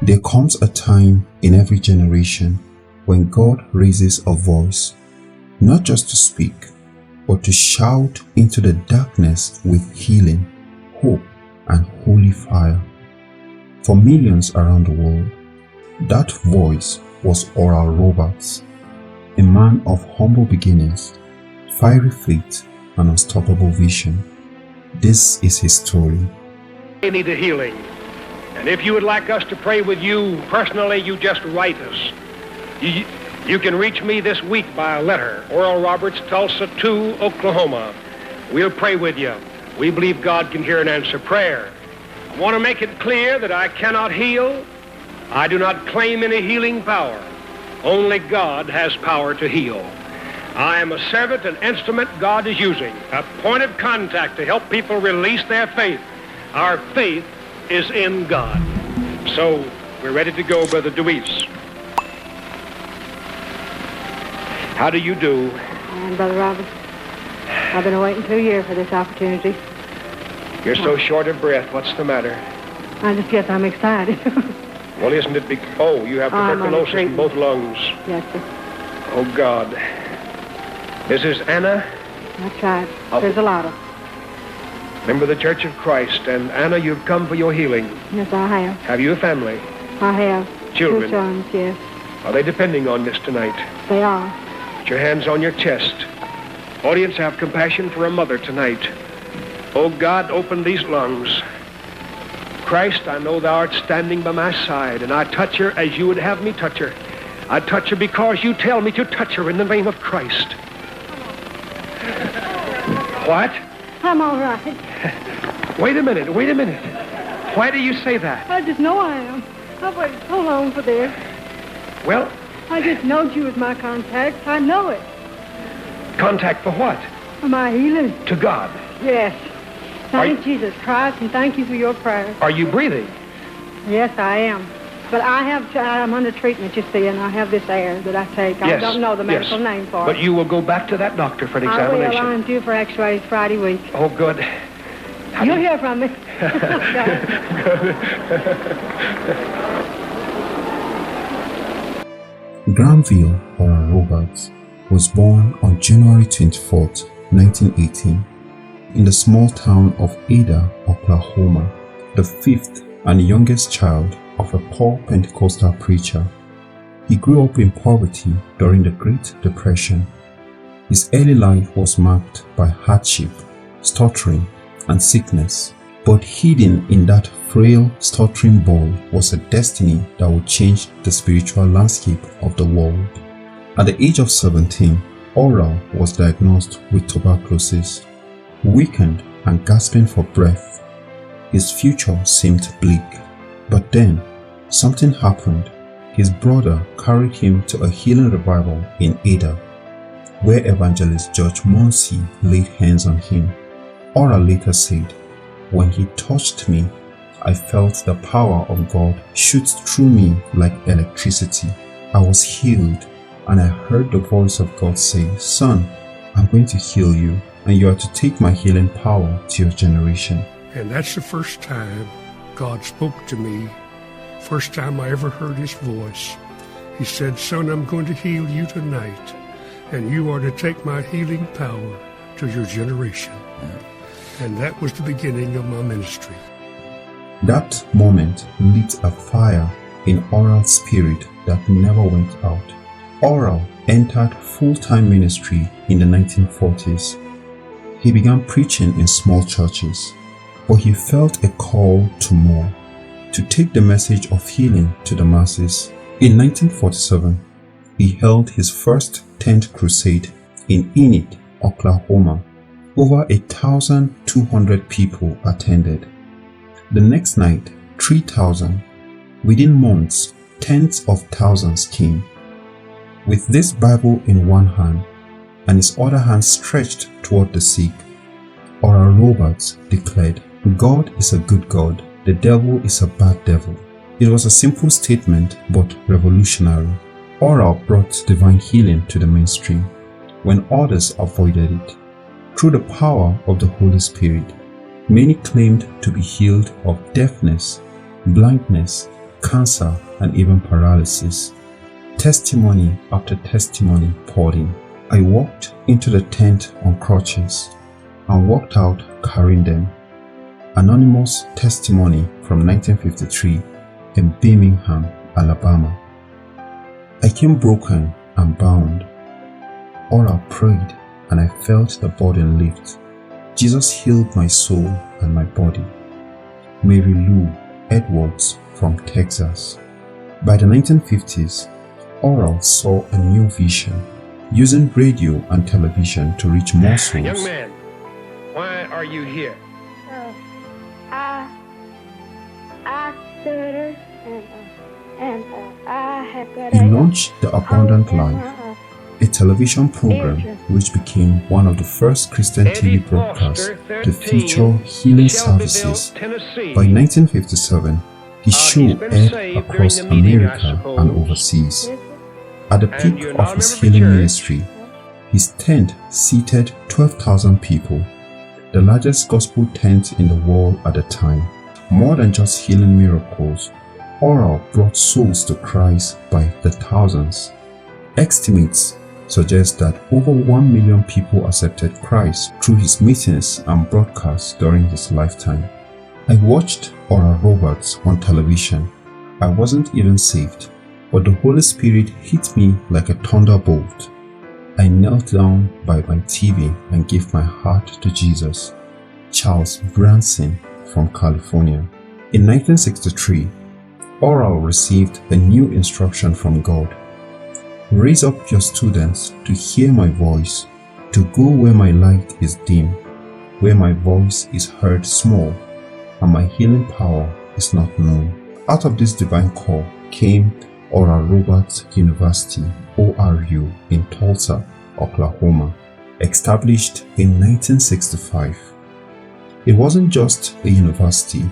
There comes a time in every generation when God raises a voice, not just to speak, but to shout into the darkness with healing, hope, and holy fire. For millions around the world, that voice was Oral Roberts, a man of humble beginnings, fiery faith, and unstoppable vision. This is his story. They need a healing. And if you would like us to pray with you personally, you just write us. You can reach me this week by a letter. Oral Roberts, Tulsa 2, Oklahoma. We'll pray with you. We believe God can hear and answer prayer. I want to make it clear that I cannot heal. I do not claim any healing power. Only God has power to heal. I am a servant, an instrument God is using, a point of contact to help people release their faith. Our faith is in God. So, we're ready to go, Brother Deweese. How do you do? And Brother Robert, I've been waiting 2 years for this opportunity. You're so short of breath. What's the matter? I just guess I'm excited. Well, isn't it big? Oh, you have tuberculosis in both lungs. Yes, sir. Oh, God. This is Anna? That's right. There's a lot of. Member of the Church of Christ. And Anna, you've come for your healing. Yes, I have. Have you a family? I have. Children? 2 sons, yes. Are they depending on this tonight? They are. Put your hands on your chest. Audience, have compassion for a mother tonight. Oh, God, open these lungs. Christ, I know thou art standing by my side, and I touch her as you would have me touch her. I touch her because you tell me to touch her in the name of Christ. What? I'm all right. Wait a minute. Why do you say that? I just know I am. I've waited so long for this. Well, I just know you as my contact. I know it. Contact for what? For my healing. To God. Yes. Thank Jesus Christ, and thank you for your prayers. Are you breathing? Yes, I am. But I'm under treatment, you see, and I have this air that I take. Yes. I don't know the medical name for it. But you will go back to that doctor for an examination. I will. I'm due for x-rays Friday week. Oh, good. You'll hear from me. Granville Oral Roberts was born on January 24, 1918, in the small town of Ada, Oklahoma, the fifth and youngest child of a poor Pentecostal preacher. He grew up in poverty during the Great Depression. His early life was marked by hardship, stuttering, and sickness. But hidden in that frail, stuttering ball was a destiny that would change the spiritual landscape of the world. At the age of 17, Oral was diagnosed with tuberculosis. Weakened and gasping for breath, his future seemed bleak. But then, something happened. His brother carried him to a healing revival in Ada, where evangelist George Munsey laid hands on him. Oral later said, "When he touched me, I felt the power of God shoot through me like electricity. I was healed, and I heard the voice of God say, 'Son, I'm going to heal you, and you are to take my healing power to your generation.'" And that's the first time God spoke to me. First time I ever heard his voice. He said, "Son, I'm going to heal you tonight, and you are to take my healing power to your generation." And that was the beginning of my ministry. That moment lit a fire in Oral's spirit that never went out. Oral entered full-time ministry in the 1940s. He began preaching in small churches, but he felt a call to more, to take the message of healing to the masses. In 1947, he held his first tent crusade in Enid, Oklahoma. Over 1,200 people attended. The next night, 3,000. Within months, tens of thousands came. With this Bible in one hand and his other hand stretched toward the sick, Oral Roberts declared, "God is a good God, the devil is a bad devil." It was a simple statement but revolutionary. Oral brought divine healing to the mainstream when others avoided it. Through the power of the Holy Spirit, many claimed to be healed of deafness, blindness, cancer, and even paralysis. Testimony after testimony poured in. I walked into the tent on crutches and walked out carrying them. Anonymous testimony from 1953 in Birmingham, Alabama. I came broken and bound. All I prayed and I felt the burden lift. Jesus healed my soul and my body. Mary Lou Edwards from Texas. By the 1950s, Oral saw a new vision, using radio and television to reach more souls. Young man, why are you here? I stutter and I have got He launched The Abundant Life, a television program which became one of the first Christian TV broadcasts to feature healing services. By 1957, his show aired across America and overseas. At the peak of his healing ministry, his tent seated 12,000 people, the largest gospel tent in the world at the time. More than just healing miracles, Oral brought souls to Christ by the thousands. Estimates suggest that over 1 million people accepted Christ through his meetings and broadcasts during his lifetime. I watched Oral Roberts on television. I wasn't even saved, but the Holy Spirit hit me like a thunderbolt. I knelt down by my TV and gave my heart to Jesus. Charles Branson from California. In 1963, Oral received a new instruction from God. Raise up your students to hear my voice, to go where my light is dim, where my voice is heard small, and my healing power is not known. Out of this divine call came Oral Roberts University, ORU, in Tulsa, Oklahoma, established in 1965. It wasn't just a university,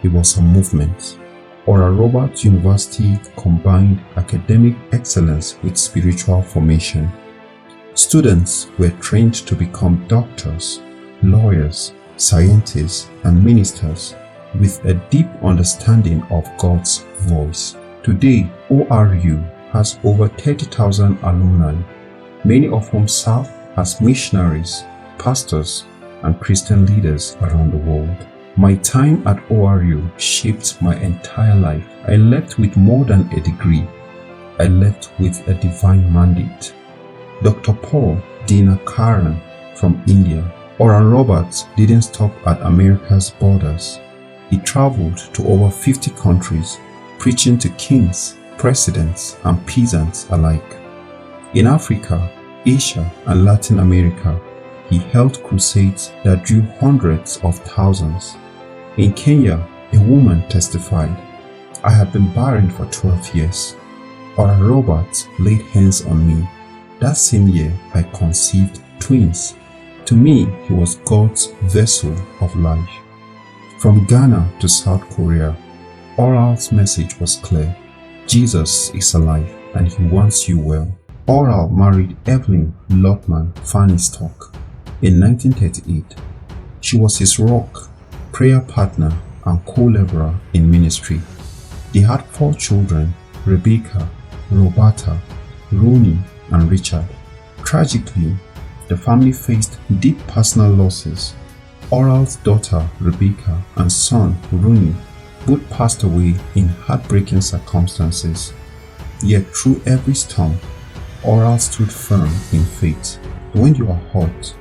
it was a movement. Oral Roberts University combined academic excellence with spiritual formation. Students were trained to become doctors, lawyers, scientists, and ministers with a deep understanding of God's voice. Today, ORU has over 30,000 alumni, many of whom serve as missionaries, pastors, and Christian leaders around the world. My time at ORU shaped my entire life. I left with more than a degree. I left with a divine mandate. Dr. Paul Dinakaran from India. Oral Roberts didn't stop at America's borders. He traveled to over 50 countries, preaching to kings, presidents, and peasants alike. In Africa, Asia, and Latin America, he held crusades that drew hundreds of thousands. In Kenya, a woman testified, "I had been barren for 12 years. Oral Roberts laid hands on me. That same year, I conceived twins." To me, he was God's vessel of life. From Ghana to South Korea, Oral's message was clear. Jesus is alive and he wants you well. Oral married Evelyn Lotman Fannystock in 1938. She was his rock, prayer partner, and co-laborer in ministry. They had 4 children, Rebecca, Roberta, Ronnie, and Richard. Tragically, the family faced deep personal losses. Oral's daughter, Rebecca, and son, Ronnie, both passed away in heartbreaking circumstances. Yet through every storm, Oral stood firm in faith. When you are hurt,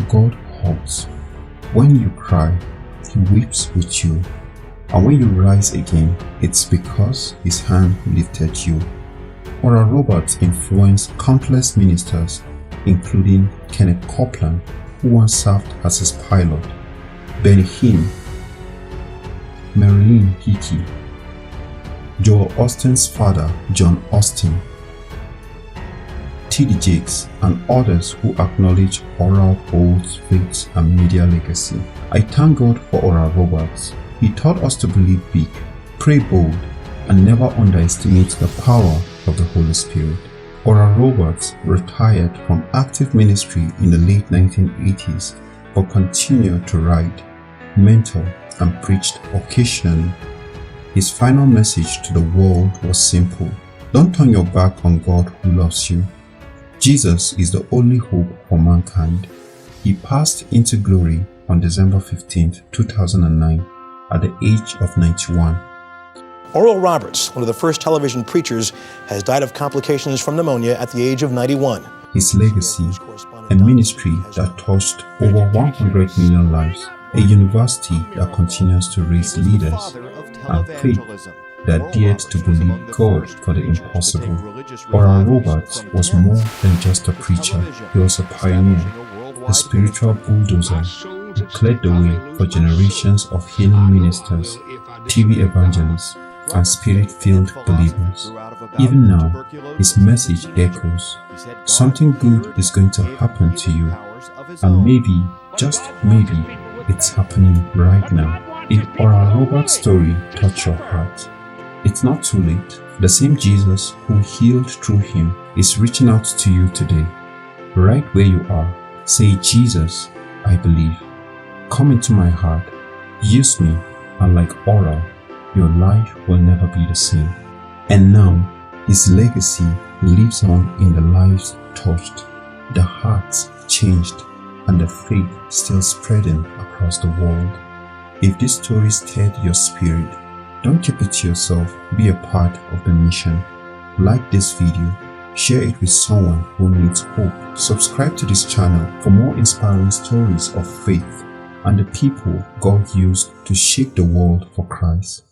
God hurts. When you cry, He weeps with you. And when you rise again, it's because His hand lifted you. Oral Roberts influenced countless ministers, including Kenneth Copeland, who once served as his pilot, Benny Hinn, Marilyn Hickey, Joel Austin's father, John Austin, T.D. Jakes, and others who acknowledge Oral Holds faith and media legacy. I thank God for Oral Roberts. He taught us to believe big, pray bold, and never underestimate the power of the Holy Spirit. Oral Roberts retired from active ministry in the late 1980s, but continued to write, mentor, and preached occasionally. His final message to the world was simple. Don't turn your back on God who loves you. Jesus is the only hope for mankind. He passed into glory on December 15, 2009 at the age of 91. Oral Roberts, one of the first television preachers, has died of complications from pneumonia at the age of 91. His legacy, a ministry that touched over 100 million lives, a university that continues to raise leaders, and faith that dared to believe God for the impossible. Oral Roberts was more than just a preacher. He was a pioneer, a spiritual bulldozer who cleared the way for generations of healing ministers, TV evangelists, and spirit-filled believers. Even now, his message echoes. Something good is going to happen to you, and maybe, just maybe, it's happening right now. If Oral Roberts' story touched your heart, it's not too late. The same Jesus who healed through him is reaching out to you today. Right where you are, say, Jesus, I believe. Come into my heart, use me, and like Oral, your life will never be the same. And now, his legacy lives on in the lives touched, the hearts changed, and the faith still spreading across the world. If this story stirred your spirit, don't keep it to yourself. Be a part of the mission. Like this video, share it with someone who needs hope. Subscribe to this channel for more inspiring stories of faith and the people God used to shake the world for Christ.